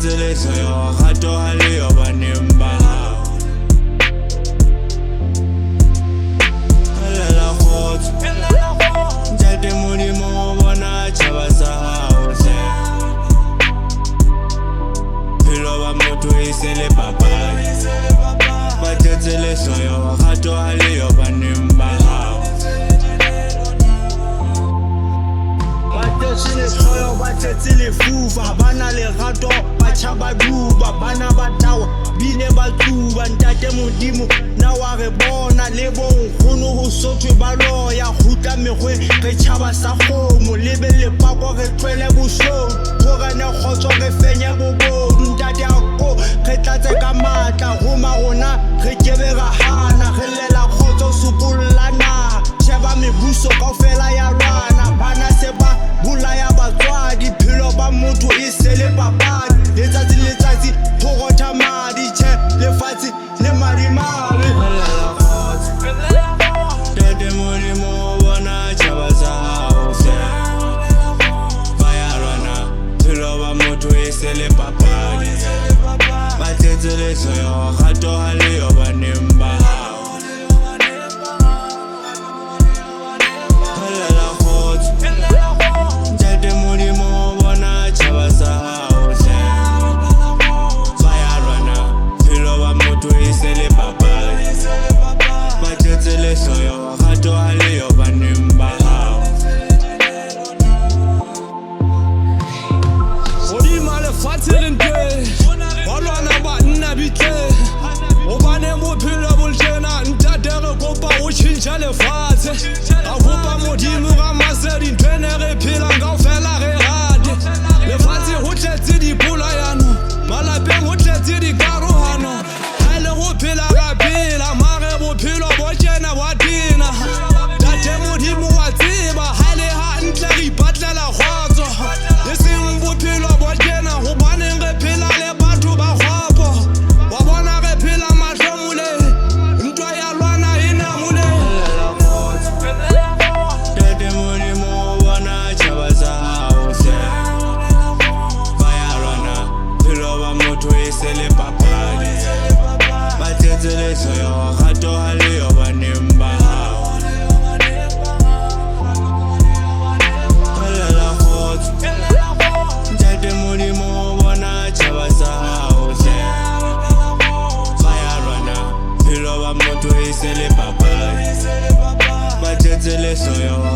tsetseletso ya gato ha le yo baneng ba hao. Lela kgotso ntate Modimo bona tjhaba sa hao hle. Bophelo ba motho e se le papadi, ba tsetseletso ya gato ha le yo baneng ba hao. Ba tetse lefufa, ba na lerato, ba tjhaba duba, bana ba tawa bine ba tsuba. Ntate Modimo na wa re bona le bonkgono ho sothwe ba loya kgutla mekgwe re tjhaba sa kgomo. Lebe lepako re tlohele boshodu, hore ne kgotso re fenye bobodu. Ntate ako re tlatse ka matla, roma rona re kebe ra hana. Re lela kgotso sokolla naha, sheba mebuso kaofela ya lwana. Bana se ba bolaya batswadi, bophelo ba motho e se le papadi. Letsatsi le letsatsi ho rotha madi, tjhe lefatshe le madimabe. Ntate Modimo bona tjhaba sa hao hle. Ba ya lwana, bophelo ba motho e se le papadi, ba tsetseletso ya gato ha le yo baneng ba hao. Lela kgotso ntate Modimo bona tjhaba sa hao hle. Ba ya lwana, bophelo ba motho e se le papadi, ba tsetseletso ya gato ha le yo baneng ba hao. Hodima lefatshe le ntwe ba lwana banna bitle, hobane bophelo bo tjena. Ntate re kopa o tjhentjha lefatshe, a kopa Modimo ka masedi ntwe ne re phelang kaofela re rate. Lefatshe ho tletse dipolayano, malapeng ho tletse dikarohano. Ha le ho phela ka phela, mare bophelo bo tjena bo tena. Ntate Modimo wa tseba, ha le hantle re ipatlela kgotso, e seng bophelo bo tjena. Hobaneng re phela le batho ba kgopo, wa bona re phela mahlomole, ntwa ya lwana e namole. Ntate Modimo bona tjhaba sa hao hle. Ba ya lwana, bophelo ba motho e se le papadi, ba tsetseletso ya gato ha le yo baneng ba hao. Lela kgotso ntate Modimo bona tjhaba sa hao hle. Ba ya lwana, bophelo ba motho e se le papadi, ba tsetseletso ya